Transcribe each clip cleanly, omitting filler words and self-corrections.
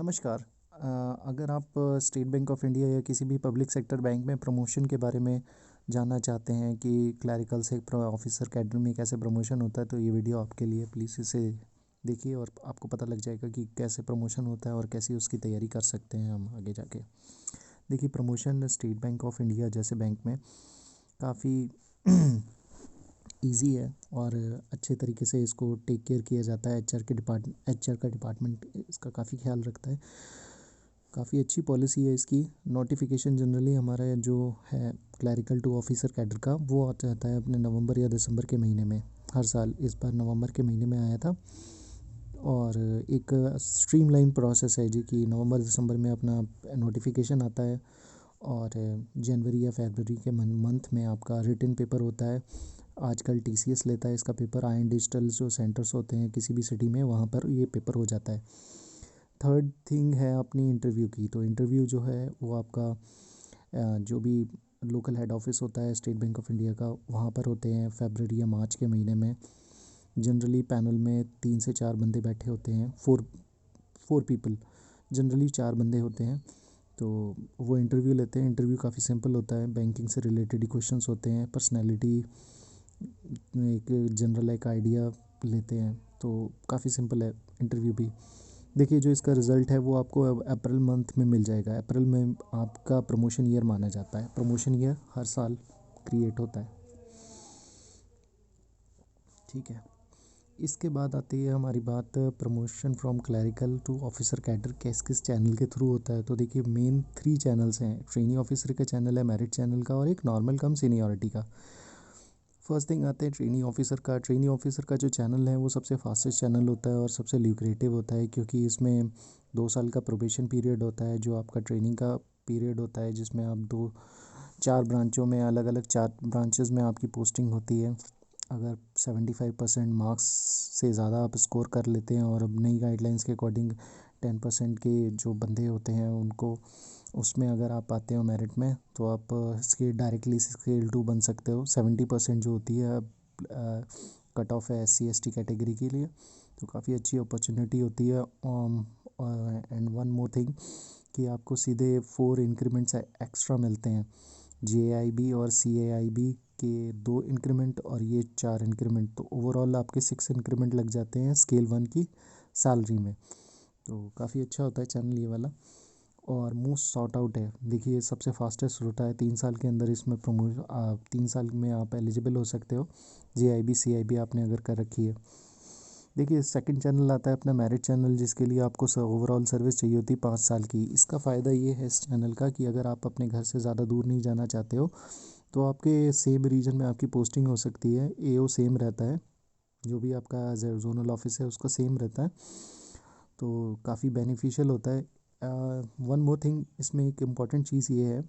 नमस्कार। अगर आप स्टेट बैंक ऑफ इंडिया या किसी भी पब्लिक सेक्टर बैंक में प्रमोशन के बारे में जानना चाहते हैं कि क्लरिकल से ऑफिसर कैडर में कैसे प्रमोशन होता है, तो ये वीडियो आपके लिए। प्लीज़ इसे देखिए और आपको पता लग जाएगा कि कैसे प्रमोशन होता है और कैसी उसकी तैयारी कर सकते हैं हम आगे जाके। देखिए, promotion state bank of India जैसे बैंक में काफ़ी ईजी है और अच्छे तरीके से इसको टेक केयर किया जाता है। एचआर का डिपार्टमेंट इसका काफ़ी ख्याल रखता है। काफ़ी अच्छी पॉलिसी है इसकी। नोटिफिकेशन जनरली हमारा जो है क्लरिकल टू ऑफिसर कैडर का, वो आ जाता है अपने नवंबर या दिसंबर के महीने में हर साल। इस बार नवंबर के महीने में आया था और एक स्ट्रीमलाइन प्रोसेस है जी कि नवंबर दिसंबर में अपना नोटिफिकेशन आता है और जनवरी या फरवरी के मंथ में आपका रिटन पेपर होता है। आजकल टीसीएस लेता है इसका पेपर। आयन डिजिटल जो सेंटर्स होते हैं किसी भी सिटी में, वहाँ पर ये पेपर हो जाता है। थर्ड थिंग है अपनी इंटरव्यू की। तो इंटरव्यू जो है वो आपका जो भी लोकल हेड ऑफिस होता है स्टेट बैंक ऑफ इंडिया का, वहाँ पर होते हैं फरवरी या मार्च के महीने में। जनरली पैनल में 3 से 4 बंदे बैठे होते हैं। फोर पीपल, जनरली 4 बंदे होते हैं। तो वो इंटरव्यू लेते हैं। इंटरव्यू काफ़ी सिंपल होता है। बैंकिंग से रिलेटेड ही क्वेश्चंस होते हैं। पर्सनैलिटी, एक जनरल एक आइडिया लेते हैं। तो काफ़ी सिंपल है इंटरव्यू भी। देखिए, जो इसका रिज़ल्ट है वो आपको अब अप्रैल मंथ में मिल जाएगा। अप्रैल में आपका प्रमोशन ईयर माना जाता है। प्रमोशन ईयर हर साल क्रिएट होता है। ठीक है। इसके बाद आती है हमारी बात promotion from clerical to officer cadre किस किस चैनल के थ्रू होता है। तो देखिए, मेन 3 चैनल्स हैं। ट्रेनी ऑफिसर का चैनल है, मेरिट चैनल का, और एक नॉर्मल कम सीनियरिटी का। फर्स्ट थिंग आते हैं ट्रेनी ऑफिसर का। ट्रेनी ऑफिसर का जो चैनल है वो सबसे फास्टेस्ट चैनल होता है और सबसे ल्यूक्रेटिव होता है, क्योंकि इसमें 2 साल का प्रोबेशन पीरियड होता है, जो आपका ट्रेनिंग का पीरियड होता है, जिसमें आप 4 ब्रांचों में, अलग अलग 4 ब्रांचेस में आपकी पोस्टिंग होती है। अगर 75% मार्क्स से ज़्यादा आप स्कोर कर लेते हैं और अब नई गाइडलाइंस के अकॉर्डिंग 10% के जो बंदे होते हैं उनको, उसमें अगर आप आते हो मेरिट में, तो आप डायरेक्टली स्केल 2 बन सकते हो। 70% जो होती है कट ऑफ है SC ST कैटेगरी के लिए। तो काफ़ी अच्छी अपॉर्चुनिटी होती है। एंड वन मोर थिंग कि आपको सीधे 4 इंक्रीमेंट्स एक्स्ट्रा मिलते हैं। JIB और CAIB के 2 इंक्रीमेंट और ये 4 इंक्रीमेंट, तो ओवरऑल आपके 6 इंक्रीमेंट लग जाते हैं स्केल 1 की सैलरी में। तो काफ़ी अच्छा होता है चैनल ये वाला और मोस्ट सॉर्ट आउट है। देखिए, सबसे फास्टेस्ट होता है। 3 साल के अंदर इसमें 3 साल में आप एलिजिबल हो सकते हो। JIB CIB आपने अगर कर रखी है। देखिए, सेकंड चैनल आता है अपना मैरिज चैनल, जिसके लिए आपको ओवरऑल सर्विस चाहिए होती है 5 साल की। इसका फ़ायदा ये है इस चैनल का कि अगर आप अपने घर से ज़्यादा दूर नहीं जाना चाहते हो, तो आपके सेम रीजन में आपकी पोस्टिंग हो सकती है। AO सेम रहता है, जो भी आपका जोनल ऑफिस है उसका सेम रहता है। तो काफ़ी बेनिफिशियल होता है। वन मोर थिंग, इसमें एक इम्पॉर्टेंट चीज़ ये है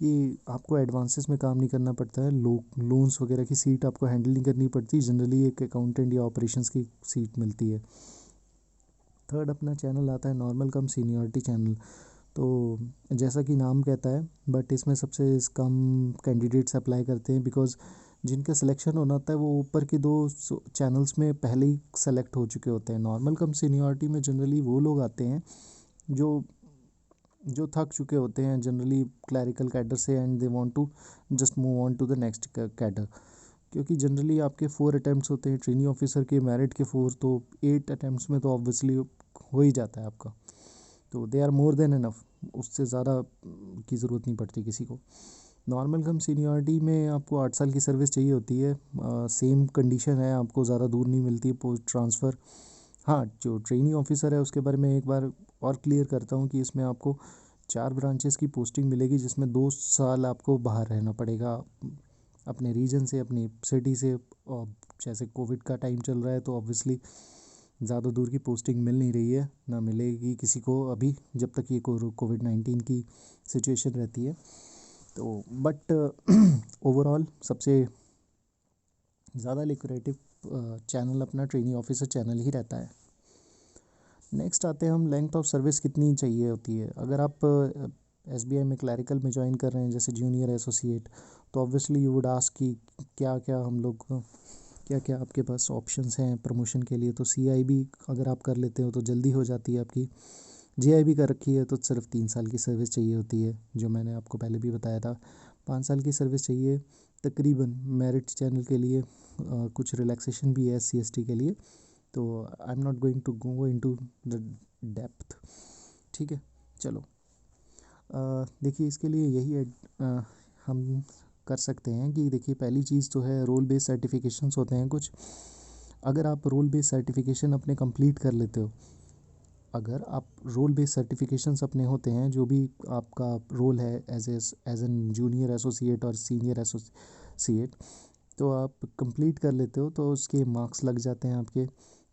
कि आपको एडवांसेस में काम नहीं करना पड़ता है। लोन्स वगैरह की सीट आपको हैंडल नहीं करनी पड़ती। जनरली एक अकाउंटेंट या ऑपरेशंस की सीट मिलती है। थर्ड अपना चैनल आता है नॉर्मल कम सीनियरिटी चैनल। तो जैसा कि नाम कहता है, बट इसमें सबसे कम कैंडिडेट्स अप्लाई करते हैं, बिकॉज जिनका सिलेक्शन होना होता है वो ऊपर के 2 चैनल्स में पहले ही सेलेक्ट हो चुके होते हैं। नॉर्मल कम सीनियरिटी में जनरली वो लोग आते हैं जो जो थक चुके होते हैं जनरली क्लरिकल कैडर से, and they want to just move on to the next cadre. क्योंकि जनरली आपके 4 अटैम्प्ट्स होते हैं ट्रेनी ऑफिसर के, मेरिट के 4, तो 8 अटैम्प्ट्स में तो ऑब्वियसली हो ही जाता है आपका। तो they are more than enough, उससे ज़्यादा की ज़रूरत नहीं पड़ती किसी को। नॉर्मल कम सीनियरिटी में आपको 8 साल की सर्विस चाहिए होती है। सेम कंडीशन है, आपको ज़्यादा दूर नहीं मिलती पोस्ट ट्रांसफ़र। हाँ, जो ट्रेनी ऑफिसर है उसके बारे में एक बार और क्लियर करता हूँ कि इसमें आपको 4 ब्रांचेस की पोस्टिंग मिलेगी, जिसमें 2 साल आपको बाहर रहना पड़ेगा अपने रीजन से, अपनी सिटी से। और जैसे कोविड का टाइम चल रहा है, तो ऑब्वियसली ज़्यादा दूर की पोस्टिंग मिल नहीं रही है, ना मिलेगी किसी को अभी, जब तक ये कोविड-19 की सिचुएशन रहती है। तो बट ओवरऑल सबसे ज़्यादा लिक्रेटिव चैनल अपना ट्रेनी ऑफिसर चैनल ही रहता है। नेक्स्ट आते हैं हम, लेंथ ऑफ सर्विस कितनी चाहिए होती है। अगर आप SBI में क्लरिकल में ज्वाइन कर रहे हैं जैसे जूनियर एसोसिएट, तो ऑब्वियसली यू वुड आस्क कि क्या क्या हम लोग क्या क्या आपके पास ऑप्शंस हैं प्रमोशन के लिए। तो CIB अगर आप कर लेते हो तो जल्दी हो जाती है आपकी। जीआईबी कर रखी है तो सिर्फ 3 साल की सर्विस चाहिए होती है, जो मैंने आपको पहले भी बताया था। 5 साल की सर्विस चाहिए तकरीबन मेरिट चैनल के लिए। कुछ रिलैक्सेशन भी है SC ST के लिए, तो I am not going to go into the depth. ठीक है, चलो। देखिए इसके लिए यही हम कर सकते हैं कि देखिए पहली चीज़ तो है रोल बेस्ड सर्टिफिकेशंस होते हैं कुछ। अगर आप रोल बेस्ड सर्टिफिकेशन अपने कंप्लीट कर लेते हो, अगर आप रोल बेस्ड सर्टिफिकेशंस अपने होते हैं, जो भी आपका रोल है एज एन जूनियर एसोसिएट और सीनियर एसोसिएट, तो आप कंप्लीट कर लेते हो तो उसके मार्क्स लग जाते हैं आपके।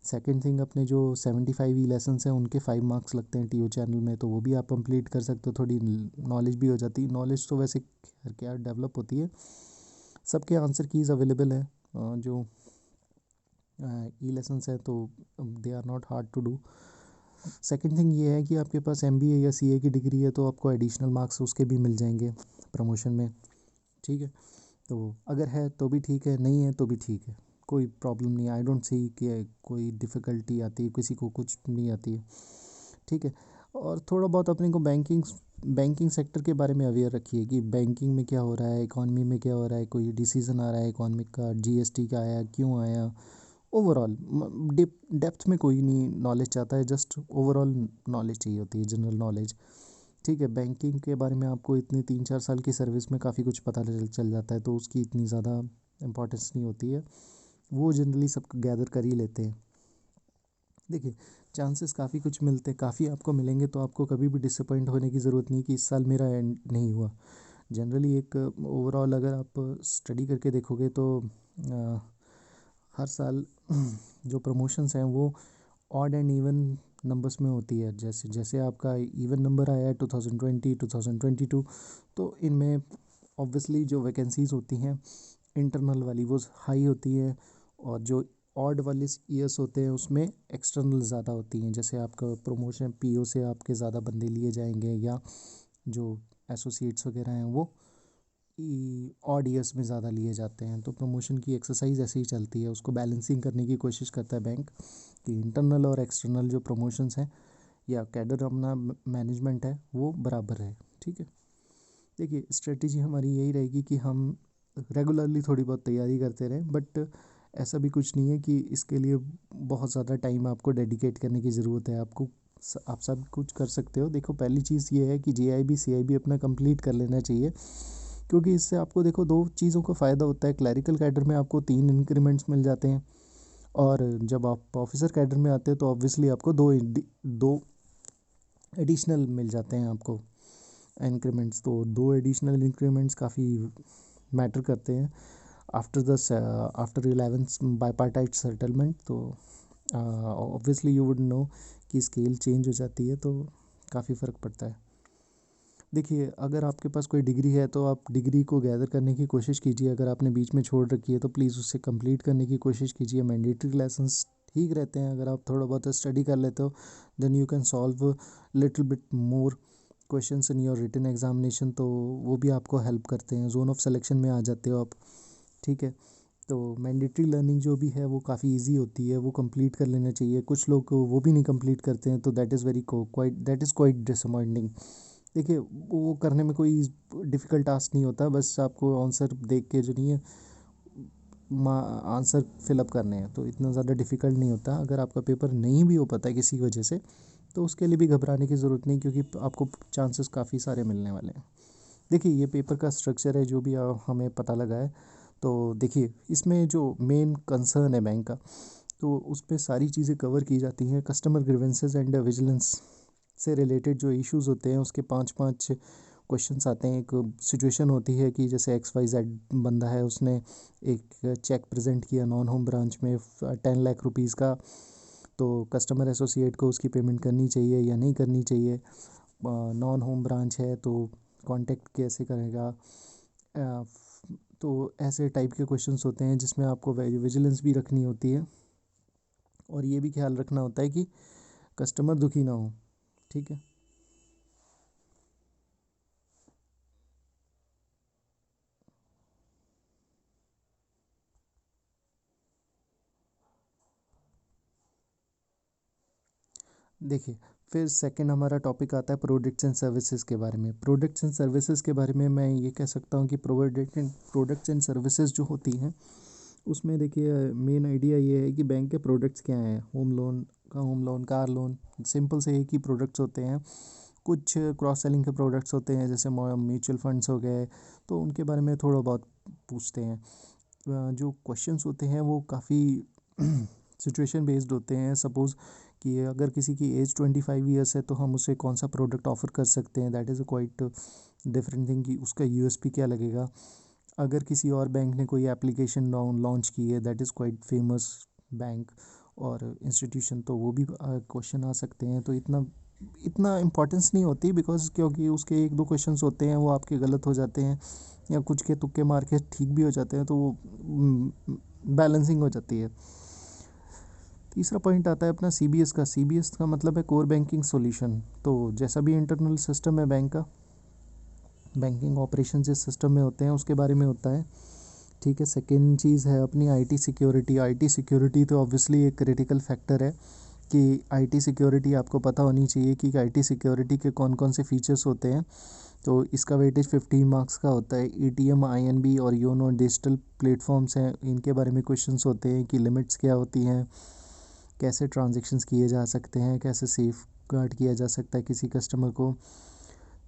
सेकंड थिंग, अपने जो 75 लेसन्स हैं उनके 5 मार्क्स लगते हैं TO चैनल में, तो वो भी आप कंप्लीट कर सकते हो। थोड़ी नॉलेज भी हो जाती है। नॉलेज तो वैसे क्या डेवलप होती है, सबके आंसर कीज़ अवेलेबल है जो लेसन्स हैं, तो they are not hard to do. Second thing ये है कि आपके पास MBA या CA की डिग्री है तो आपको एडिशनल मार्क्स उसके भी मिल जाएंगे प्रमोशन में। ठीक है, तो अगर है तो भी ठीक है, नहीं है तो भी ठीक है, कोई प्रॉब्लम नहीं है। आई डोंट सी कि कोई डिफ़िकल्टी आती है, किसी को कुछ नहीं आती है। ठीक है, और थोड़ा बहुत अपने को बैंकिंग सेक्टर के बारे में अवेयर रखिए कि बैंकिंग में क्या हो रहा है, इकॉनमी में क्या हो रहा है, कोई डिसीज़न आ रहा है इकॉनमिक का, GST का आया, क्यों आया। ओवरऑल डेप्थ में कोई नहीं नॉलेज चाहता है, जस्ट ओवरऑल नॉलेज चाहिए होती है, जनरल नॉलेज। ठीक है, बैंकिंग के बारे में आपको इतने 3-4 साल की सर्विस में काफ़ी कुछ पता चल जाता है, तो उसकी इतनी ज़्यादा इम्पोर्टेंस नहीं होती है, वो जनरली सब गैदर कर ही लेते हैं। देखिए चांसेस काफ़ी कुछ मिलते हैं, काफ़ी आपको मिलेंगे, तो आपको कभी भी डिसअपॉइंट होने की ज़रूरत नहीं कि इस साल मेरा एंड नहीं हुआ। जनरली एक ओवरऑल अगर आप स्टडी करके देखोगे तो हर साल जो प्रमोशंस हैं वो ऑड एंड इवन नंबर्स में होती है। जैसे जैसे आपका इवन नंबर आया है 2020 2022, तो इनमें ऑब्वियसली जो वैकेंसीज़ होती हैं इंटरनल वाली वो हाई होती है, और जो ऑड वाले ईयर्स होते हैं उसमें एक्सटर्नल ज़्यादा होती हैं। जैसे आपका प्रमोशन PO से आपके ज़्यादा बंदे लिए जाएंगे, या जो एसोसिएट्स वगैरह हैं वो ऑड ईयर्स में ज़्यादा लिए जाते हैं। तो प्रमोशन की एक्सरसाइज ऐसे ही चलती है, उसको बैलेंसिंग करने की कोशिश करता है बैंक कि इंटरनल और एक्सटर्नल जो प्रमोशंस हैं या कैडर अपना मैनेजमेंट है वो बराबर है। ठीक है, देखिए स्ट्रेटजी हमारी यही रहेगी कि हम रेगुलरली थोड़ी बहुत तैयारी करते रहें, बट ऐसा भी कुछ नहीं है कि इसके लिए बहुत ज़्यादा टाइम आपको डेडिकेट करने की ज़रूरत है। आप सब कुछ कर सकते हो। देखो पहली चीज़ ये है कि JIB CIB अपना कंप्लीट कर लेना चाहिए, क्योंकि इससे आपको देखो दो चीज़ों का फ़ायदा होता है। क्लैरिकल कैडर में आपको 3 इंक्रीमेंट्स मिल जाते हैं, और जब आप ऑफिसर कैडर में आते हैं तो ऑब्वियसली आपको दो एडिशनल मिल जाते हैं आपको इंक्रीमेंट्स। तो दो एडिशनल इंक्रीमेंट्स काफ़ी मैटर करते हैं आफ्टर 11th बाईपार्टाइट सेटलमेंट। तो ऑब्वियसली यू वुड नो कि स्केल चेंज हो जाती है, तो काफ़ी फ़र्क पड़ता है। देखिए अगर आपके पास कोई डिग्री है तो आप डिग्री को गैदर करने की कोशिश कीजिए। अगर आपने बीच में छोड़ रखी है तो प्लीज़ उससे कंप्लीट करने की कोशिश कीजिए। मैंडेटरी लेसन्स ठीक रहते हैं, अगर आप थोड़ा बहुत स्टडी कर लेते हो then you can solve little bit more questions in your written examination, तो वो भी आपको हेल्प करते हैं। जोन ऑफ सिलेक्शन में आ जाते हो आप। ठीक है, तो मैंडेटरी लर्निंग जो भी है वो काफ़ी इजी होती है, वो कंप्लीट कर लेना चाहिए। कुछ लोग वो भी नहीं कंप्लीट करते हैं, तो दैट इज़ क्वाइट डिसअपॉइंटिंग। देखिए वो करने में कोई डिफ़िकल्ट टास्क नहीं होता, बस आपको आंसर देख के जो नहीं है आंसर फिलअप करने हैं, तो इतना ज़्यादा डिफ़िकल्ट नहीं होता। अगर आपका पेपर नहीं भी हो पाता है किसी वजह से, तो उसके लिए भी घबराने की ज़रूरत नहीं, क्योंकि आपको चांसेस काफ़ी सारे मिलने वाले हैं। देखिए ये पेपर का स्ट्रक्चर है जो भी हमें पता लगा है। तो देखिए इसमें जो मेन कंसर्न है बैंक का, तो उस पे सारी चीज़ें कवर की जाती हैं। कस्टमर ग्रीवेंसेस एंड विजिलेंस से रिलेटेड जो इश्यूज होते हैं उसके 5-5 क्वेश्चंस आते हैं। एक सिचुएशन होती है कि जैसे XYZ बंदा है, उसने एक चेक प्रेजेंट किया नॉन होम ब्रांच में 10 लाख रुपीज़ का, तो कस्टमर एसोसिएट को उसकी पेमेंट करनी चाहिए या नहीं करनी चाहिए। नॉन होम ब्रांच है तो कांटेक्ट कैसे करेगा। अ, तो ऐसे टाइप के क्वेश्चंस होते हैं जिसमें आपको विजिलेंस भी रखनी होती है, और ये भी ख्याल रखना होता है कि कस्टमर दुखी ना हो। ठीक है, देखिए फिर सेकंड हमारा टॉपिक आता है प्रोडक्ट्स एंड सर्विसेज के बारे में। प्रोडक्ट्स एंड सर्विसेज के बारे में मैं ये कह सकता हूँ कि प्रोडक्ट्स एंड सर्विसेज जो होती हैं उसमें देखिए मेन आइडिया ये है कि बैंक के प्रोडक्ट्स क्या हैं। Home loan car loan simple से एक ही प्रोडक्ट्स होते हैं। कुछ क्रॉस सेलिंग के प्रोडक्ट्स होते हैं जैसे म्यूचुअल फंड्स हो गए, तो उनके बारे में थोड़ा बहुत पूछते हैं। जो क्वेश्चंस होते हैं वो काफ़ी सिचुएशन बेस्ड होते हैं। सपोज़ कि अगर किसी की एज 25 ईयर्स है तो हम उसे कौन सा प्रोडक्ट ऑफ़र कर सकते हैं, that is a quite different thing कि उसका यूएसपी क्या लगेगा। अगर किसी और बैंक ने कोई एप्लीकेशन लॉन्च की है, that is quite famous bank और इंस्टीट्यूशन, तो वो भी क्वेश्चन आ सकते हैं। तो इतना इतना इम्पोर्टेंस नहीं होती, बिकॉज क्योंकि उसके एक दो क्वेश्चंस होते हैं वो आपके गलत हो जाते हैं या कुछ के तुक्के मार के ठीक भी हो जाते हैं, तो वो बैलेंसिंग हो जाती है। तीसरा पॉइंट आता है अपना सीबीएस का। सीबीएस का मतलब है कोर बैंकिंग सॉल्यूशन। तो जैसा भी इंटरनल सिस्टम है बैंक का, बैंकिंग ऑपरेशन जिस सिस्टम में होते हैं उसके बारे में होता है। ठीक है। सेकेंड चीज़ है अपनी आईटी सिक्योरिटी। आईटी सिक्योरिटी तो ऑब्वियसली एक क्रिटिकल फैक्टर है कि आईटी सिक्योरिटी आपको पता होनी चाहिए कि आईटी सिक्योरिटी के कौन कौन से फीचर्स होते हैं। तो इसका वेटेज 15 मार्क्स का होता है। एटीएम, आईएनबी और योनो डिजिटल प्लेटफॉर्म्स हैं, इनके बारे में क्वेश्चंस होते हैं कि लिमिट्स क्या होती हैं, कैसे ट्रांजैक्शंस किए जा सकते हैं, कैसे सेफ गार्ड किया जा सकता है किसी कस्टमर को।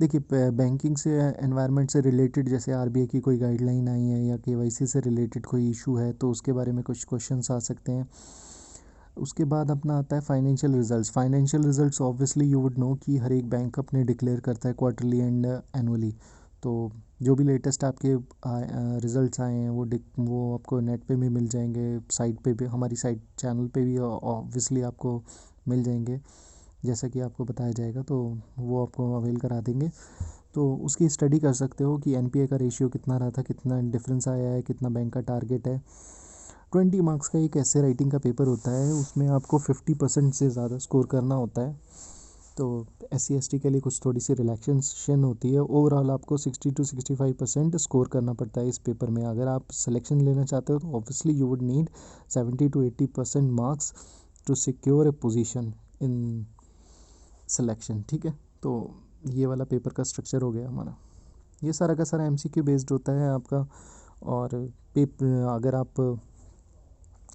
देखिए बैंकिंग से एनवायरनमेंट से रिलेटेड जैसे आरबीआई की कोई गाइडलाइन आई है या केवाईसी से रिलेटेड कोई इशू है तो उसके बारे में कुछ क्वेश्चंस आ सकते हैं। उसके बाद अपना आता है financial results. Financial results obviously you would know कि हर एक बैंक अपने डिक्लेयर करता है क्वार्टरली एंड एनुअली। तो जो भी लेटेस्ट आपके रिजल्ट्स आए हैं वो आपको नेट पे भी मिल जाएंगे, साइट पे भी, हमारी साइट चैनल पे भी ऑब्वियसली आपको मिल जाएंगे। जैसा कि आपको बताया जाएगा तो वो आपको अवेल करा देंगे। तो उसकी स्टडी कर सकते हो कि एनपीए का रेशियो कितना रहा था, कितना डिफरेंस आया है, कितना बैंक का टारगेट है। 20 मार्क्स का एक ऐसे राइटिंग का पेपर होता है, उसमें आपको 50% से ज़्यादा स्कोर करना होता है। तो SC ST के लिए कुछ थोड़ी सी रिलैक्सेशन होती है। ओवरऑल आपको 60 to 65% स्कोर करना पड़ता है इस पेपर में। अगर आप सिलेक्शन लेना चाहते हो तो obviously you would need 70 to 80% marks to secure a position in selection. ठीक है। तो ये वाला पेपर का स्ट्रक्चर हो गया हमारा। ये सारा का सारा MCQ बेस्ड होता है आपका। और अगर आप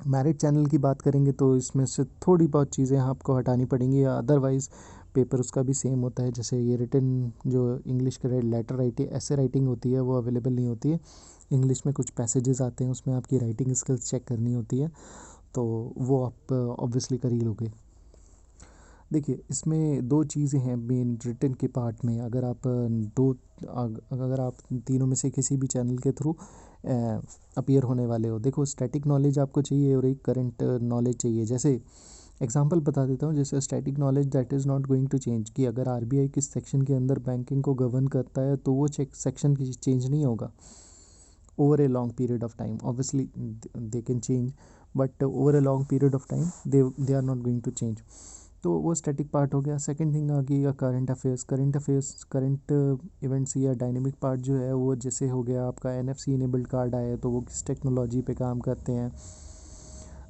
मैरिट चैनल की बात करेंगे तो इसमें से थोड़ी बहुत चीज़ें आपको हटानी पड़ेंगी, अदरवाइज़ पेपर उसका भी सेम होता है। जैसे ये रिटन जो इंग्लिश के लेटर राइटिंग ऐसे राइटिंग होती है वो अवेलेबल नहीं होती है। इंग्लिश में कुछ पैसेजेस आते हैं, उसमें आपकी राइटिंग स्किल्स चेक करनी होती है, तो वो आप ऑब्वियसली कर ही लोगे। देखिए इसमें दो चीज़ें हैं मेन रिटन के पार्ट में। अगर आप तीनों में से किसी भी चैनल के थ्रू अपीयर होने वाले हो, देखो स्टैटिक नॉलेज आपको चाहिए और एक करंट नॉलेज चाहिए। जैसे एग्जांपल बता देता हूँ, जैसे static knowledge that is not going to change, कि अगर आरबीआई किस सेक्शन के अंदर बैंकिंग को गवर्न करता है तो वो सेक्शन चेंज नहीं होगा over a long period of time. Obviously they can change, but over a long period of time they are not going to change. तो वो स्टैटिक पार्ट हो गया। सेकंड थिंग आ गई करंट अफेयर्स। करंट इवेंट्स या dynamic part जो है वो जैसे हो गया आपका NFC इनेबल्ड कार्ड आया तो वो किस टेक्नोलॉजी पे काम करते हैं,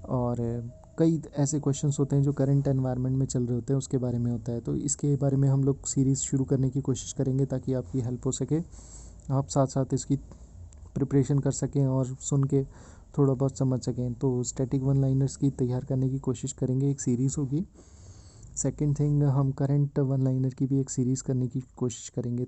और कई ऐसे क्वेश्चंस होते हैं जो करंट एनवायरनमेंट में चल रहे होते हैं उसके बारे में होता है। तो इसके बारे में हम लोग सीरीज़ शुरू करने की कोशिश करेंगे ताकि आपकी हेल्प हो सके, आप साथ साथ इसकी प्रिपरेशन कर सकें और सुन के थोड़ा बहुत समझ सकें। तो स्टैटिक वन लाइनर्स की तैयार करने की कोशिश करेंगे, एक सीरीज़ होगी। सेकंड थिंग हम करंट वन लाइनर की भी एक सीरीज़ करने की कोशिश करेंगे।